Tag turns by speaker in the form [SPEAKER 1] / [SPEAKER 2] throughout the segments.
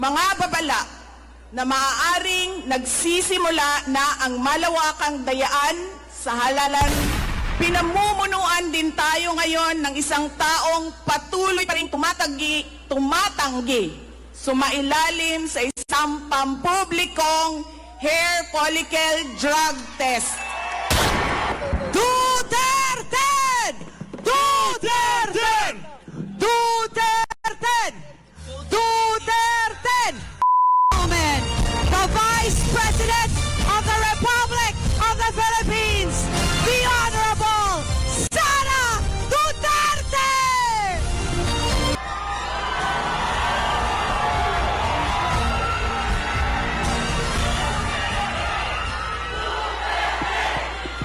[SPEAKER 1] Mga babala na maaaring nagsisimula na ang malawakang dayaan sa halalan. Pinamumunuan din tayo ngayon ng isang taong patuloy pa rin tumatanggi, sumailalim sa isang pampublikong hair follicle drug test.
[SPEAKER 2] Duterte! Duterte! Duterte! Duterte! Moment, the Vice President of the Republic of the Philippines, the Honorable Sara Duterte!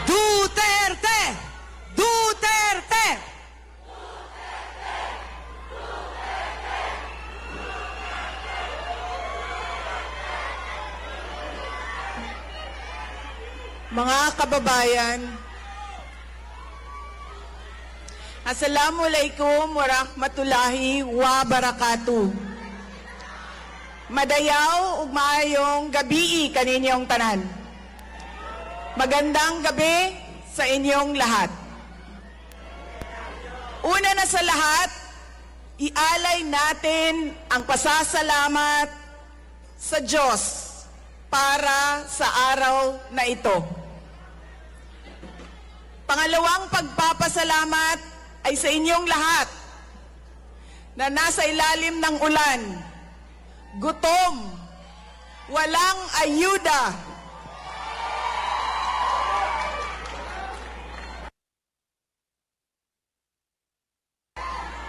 [SPEAKER 2] Duterte! Duterte!
[SPEAKER 1] Mga kababayan, Assalamualaikum warahmatullahi wabarakatuh. Madayaw ug maayong gabi kaninyong tanan. Magandang gabi sa inyong lahat. Una na sa lahat, ialay natin ang pasasalamat sa Diyos para sa araw na ito. Pangalawang pagpapasalamat ay sa inyong lahat na nasa ilalim ng ulan, gutom, walang ayuda,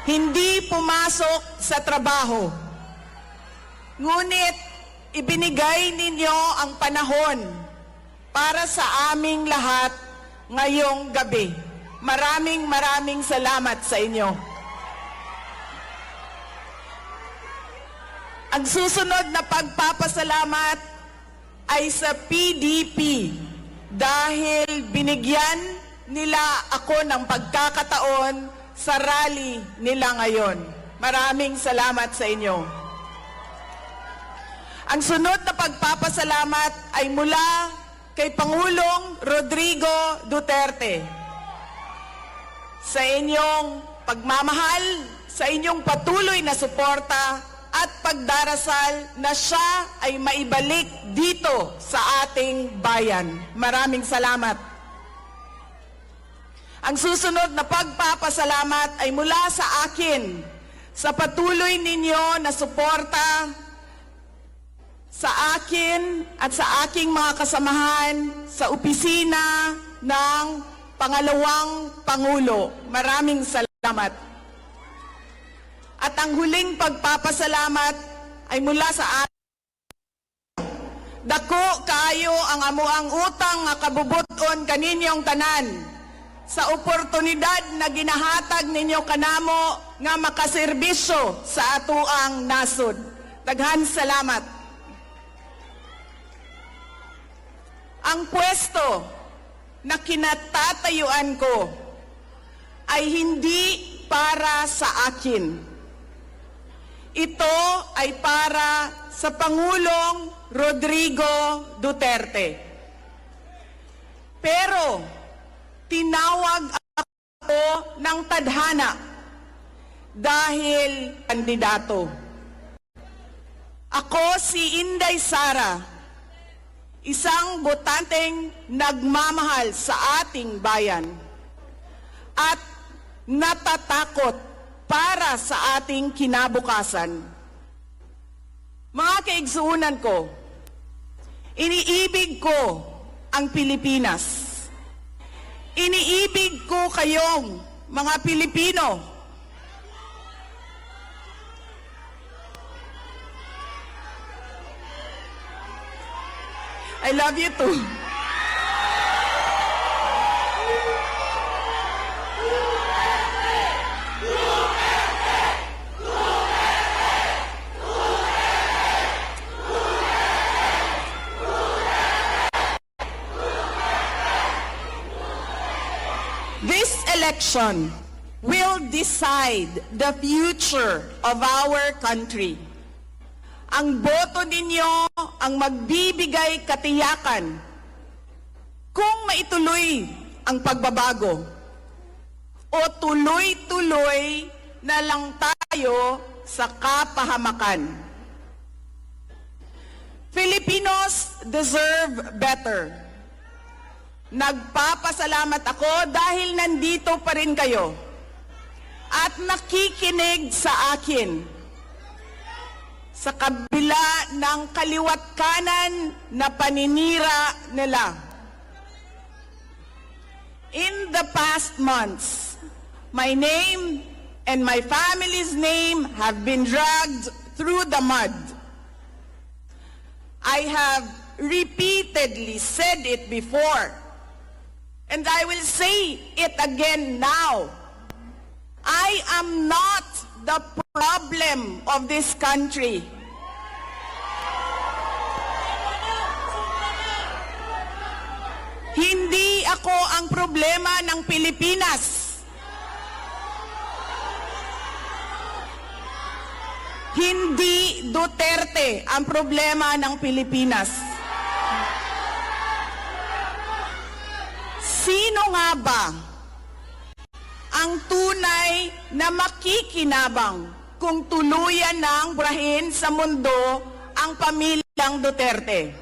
[SPEAKER 1] hindi pumasok sa trabaho. Ngunit ibinigay ninyo ang panahon para sa aming lahat ngayong gabi. Maraming salamat sa inyo. Ang susunod na pagpapasalamat ay sa PDP dahil binigyan nila ako ng pagkakataon sa rally nila ngayon. Maraming salamat sa inyo. Ang sunod na pagpapasalamat ay mula kay Pangulong Rodrigo Duterte. Sa inyong pagmamahal, sa inyong patuloy na suporta at pagdarasal na siya ay maibalik dito sa ating bayan. Maraming salamat. Ang susunod na pagpapasalamat ay mula sa akin, sa patuloy ninyo na suporta sa akin at sa aking mga kasamahan sa opisina ng Pangalawang Pangulo. Maraming salamat. At ang huling pagpapasalamat ay mula sa akin. Dako kaayo ang amuang utang nga kabubuton kaninyong tanan sa oportunidad na ginahatag ninyo kanamo nga makaserbisyo sa atuang nasod. Daghan salamat. Ang pwesto na kinatatayuan ko ay hindi para sa akin. Ito ay para sa Pangulong Rodrigo Duterte. Pero tinawag ako ng tadhana dahil kandidato. Ako si Inday Sara, isang botanteng nagmamahal sa ating bayan at natatakot para sa ating kinabukasan. Mga kaigsuunan ko, iniibig ko ang Pilipinas. Iniibig ko kayong mga Pilipino. I love you too. This election will decide the future of our country. Ang boto ninyo ang magbibigay katiyakan kung maituloy ang pagbabago o tuloy-tuloy na lang tayo sa kapahamakan. Filipinos deserve better. Nagpapasalamat ako dahil nandito pa rin kayo at nakikinig sa akin sa kabila ng kaliwat kanan na paninira nila. In the past months, my name and my family's name have been dragged through the mud. I have repeatedly said it before, and I will say it again now. I am not the problem of this country. Hindi ako ang problema ng Pilipinas. Hindi Duterte ang problema ng Pilipinas. Sino nga ba ang tunay na makikinabang kung tuluyan ng burahin sa mundo ang pamilyang Duterte?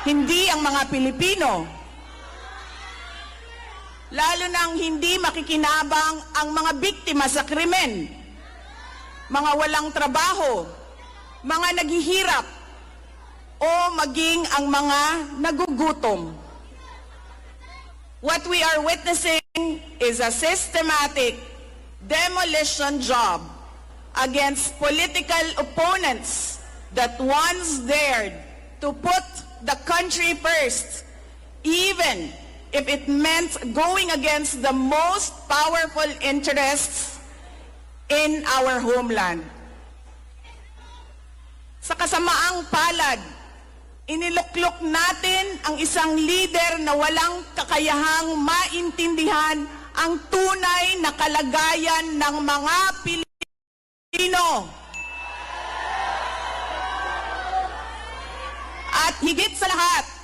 [SPEAKER 1] Hindi ang mga Pilipino. Lalo nang hindi makikinabang ang mga biktima sa krimen, mga walang trabaho, mga naghihirap, o maging ang mga nagugutom. What we are witnessing is a systematic demolition job against political opponents that once dared to put the country first, even if it meant going against the most powerful interests in our homeland. Sa kasamaang palad, iniluklok natin ang isang leader na walang kakayahang maintindihan ang tunay na kalagayan ng mga Pilipino. At higit sa lahat,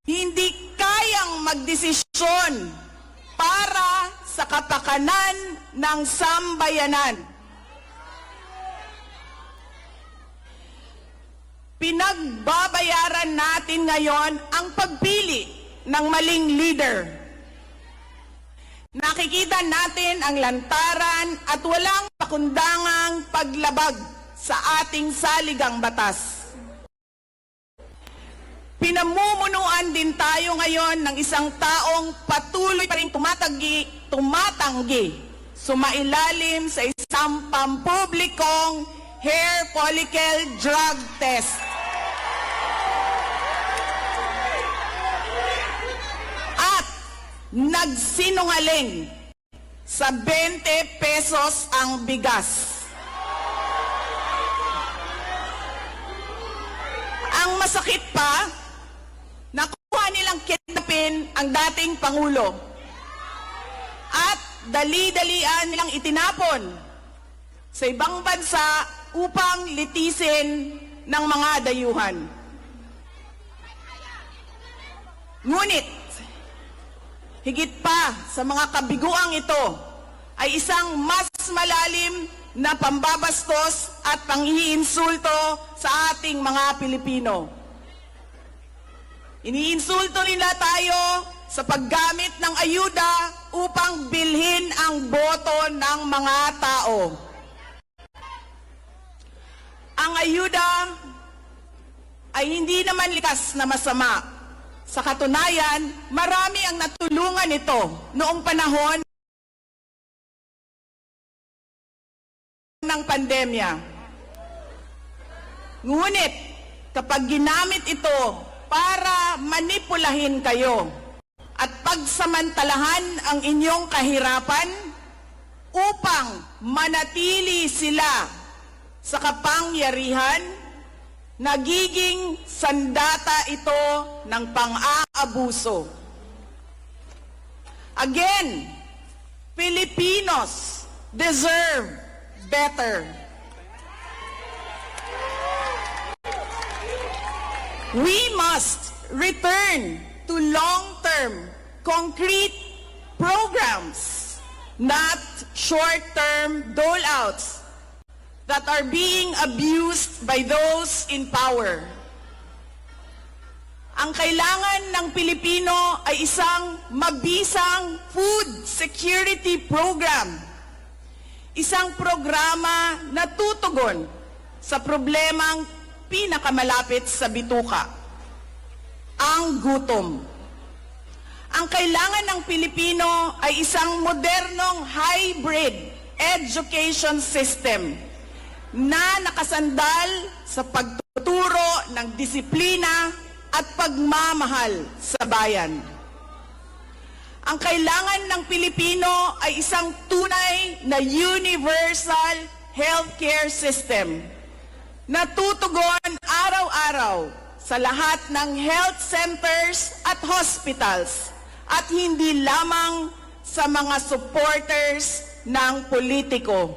[SPEAKER 1] hindi kayang magdesisyon para sa kapakanan ng sambayanan. Pinagbabayaran natin ngayon ang pagpili ng maling leader. Nakikita natin ang lantaran at walang pakundangang paglabag sa ating saligang batas. Pinamumunuan din tayo ngayon ng isang taong patuloy pa rin tumatanggi, sumailalim sa isang pampublikong hair follicle drug test. At nagsinungaling sa 20 pesos ang bigas. Ang masakit pa, nakuha nilang kidnapin ang dating Pangulo at dali-dalian nilang itinapon sa ibang bansa upang litisin ng mga dayuhan. Ngunit, higit pa sa mga kabiguang ito ay isang mas malalim na pambabastos at panghiinsulto sa ating mga Pilipino. Iniinsulto nila tayo sa paggamit ng ayuda upang bilhin ang boto ng mga tao. Ang ayuda ay hindi naman likas na masama. Sa katunayan, marami ang natulungan ito noong panahon ng pandemya. Ngunit, kapag ginamit ito para manipulahin kayo at pagsamantalahan ang inyong kahirapan upang manatili sila sa kapangyarihan, nagiging sandata ito ng pang-aabuso. Again, Filipinos deserve better. We must return to long-term, concrete programs, not short-term dole-outs that are being abused by those in power. Ang kailangan ng Pilipino ay isang mabisang food security program. Isang programa na tutugon sa problemang pinakamalapit sa bituka, ang gutom. Ang kailangan ng Pilipino ay isang modernong hybrid education system na nakasandal sa pagtuturo ng disiplina at pagmamahal sa bayan. Ang kailangan ng Pilipino ay isang tunay na universal healthcare system na tutugon araw-araw sa lahat ng health centers at hospitals at hindi lamang sa mga supporters ng politiko.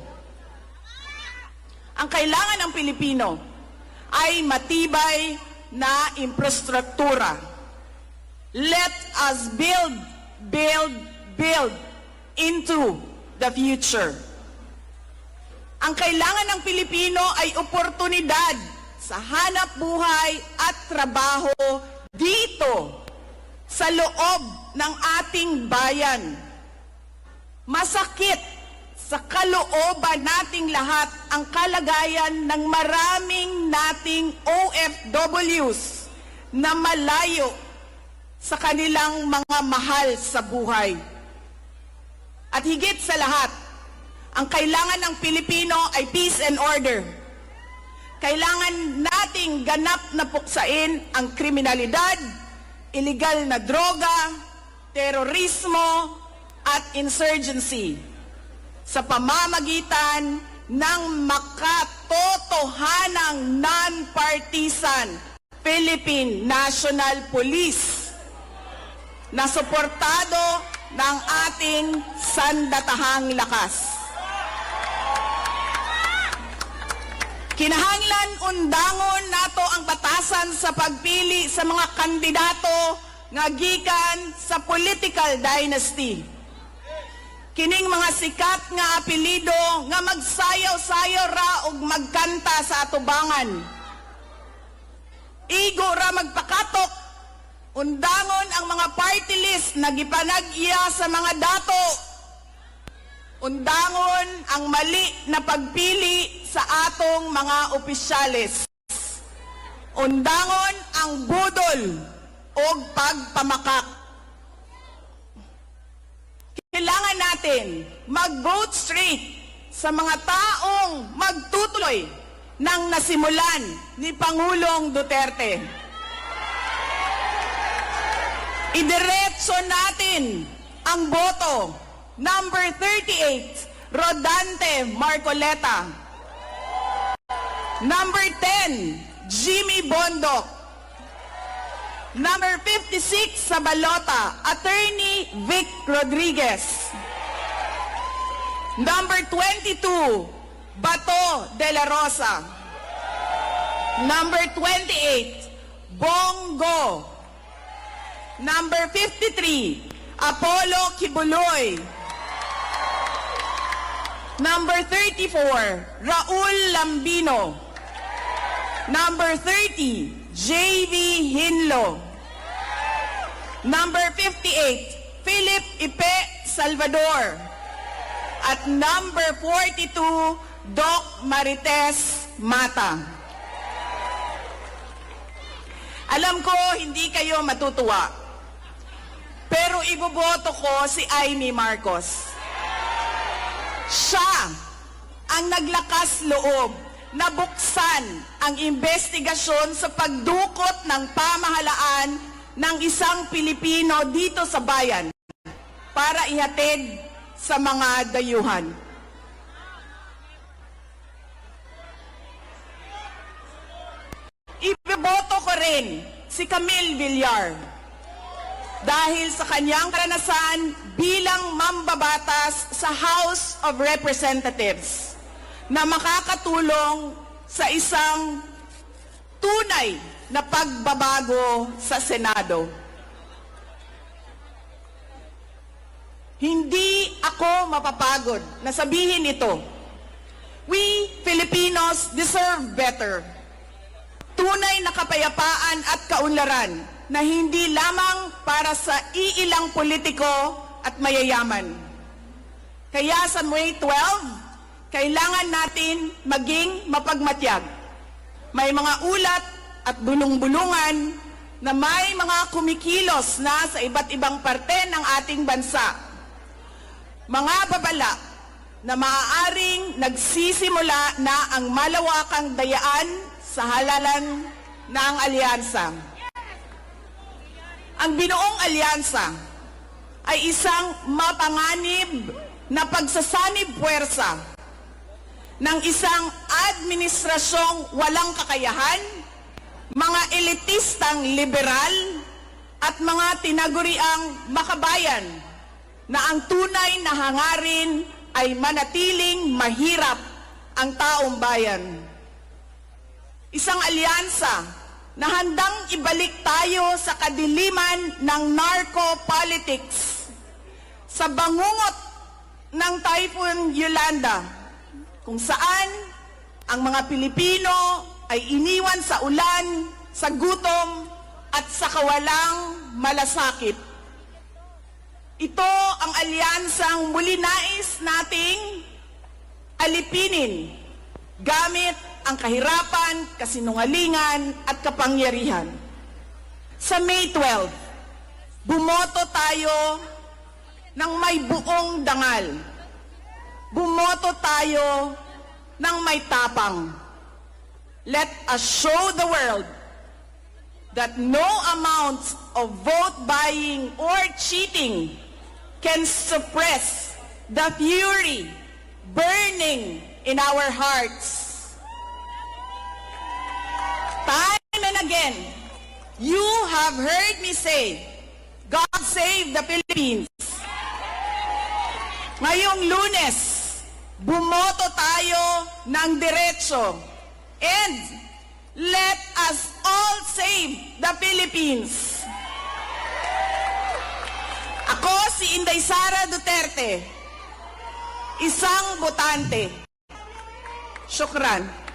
[SPEAKER 1] Ang kailangan ng Pilipino ay matibay na infrastruktura. Let us build into the future. Ang kailangan ng Pilipino ay oportunidad sa hanap buhay at trabaho dito sa loob ng ating bayan. Masakit sa kalooban nating lahat ang kalagayan ng maraming nating OFWs na malayo sa kanilang mga mahal sa buhay. At higit sa lahat, ang kailangan ng Pilipino ay peace and order. Kailangan nating ganap na puksain ang kriminalidad, illegal na droga, terorismo at insurgency sa pamamagitan ng makatotohanang non-partisan Philippine National Police na suportado ng ating sandatahang lakas. Kinahanglan undangon nato ang batasan sa pagpili sa mga kandidato nga gikan sa political dynasty. Kining mga sikat nga apelido nga magsayaw-sayaw ra og magkanta sa atubangan. Igo ra magpakatok, undangon ang mga party list na gipanag-iya sa mga dato. Undangon ang mali na pagpili sa atong mga opisyales. Undangon ang budol o pagpamakak. Kailangan natin mag-vote straight sa mga taong magtutuloy ng nasimulan ni Pangulong Duterte. Idiretso natin ang boto. Number 38, Rodante Marcoleta. Number 10, Jimmy Bondoc. Number 56 sa balota, Attorney Vic Rodriguez. Number 22, Bato de la Rosa. Number 28, Bongo. Number 53, Apollo Kibuloy. Number 34, Raul Lambino. Number 30, J.V. Hinlo. Number 58, Philip Ipe Salvador. At number 42, Doc Marites Mata. Alam ko, hindi kayo matutuwa. Pero iboboto ko si Amy Marcos. Siya ang naglakas loob na buksan ang investigasyon sa pagdukot ng pamahalaan ng isang Pilipino dito sa bayan para ihatid sa mga dayuhan. Iboboto ko rin si Camille Villar dahil sa kanyang karanasan bilang mambabatas sa House of Representatives na makakatulong sa isang tunay na pagbabago sa Senado. Hindi ako mapapagod na sabihin ito. We Filipinos deserve better. Tunay na kapayapaan at kaunlaran na hindi lamang para sa iilang politiko at mayayaman. Kaya sa May 12, kailangan natin maging mapagmatyag. May mga ulat at bulong-bulungan na may mga kumikilos na sa iba't ibang parte ng ating bansa. Mga babala na maaaring nagsisimula na ang malawakang dayaan sa halalan ng alyansa. Ang binuong alyansa ay isang mapanganib na pagsasanib puwersa ng isang administrasyong walang kakayahan, mga elitistang liberal at mga tinaguriang makabayan na ang tunay na hangarin ay manatiling mahirap ang taong bayan. Isang alyansa na handang ibalik tayo sa kadiliman ng narco-politics, sa bangungot ng Typhoon Yolanda, kung saan ang mga Pilipino ay iniwan sa ulan, sa gutom at sa kawalang malasakit. Ito ang alyansang muli nais nating alipinin gamit ang kahirapan, kasinungalingan at kapangyarihan. Sa May 12, bumoto tayo ng may buong dangal. Bumoto tayo ng may tapang. Let us show the world that no amount of vote buying or cheating can suppress the fury burning in our hearts. Time and again, you have heard me say, God save the Philippines. Ngayong Lunes, bumoto tayo ng diretso. And let us all save the Philippines. Ako si Inday Sara Duterte, isang botante. Syukran.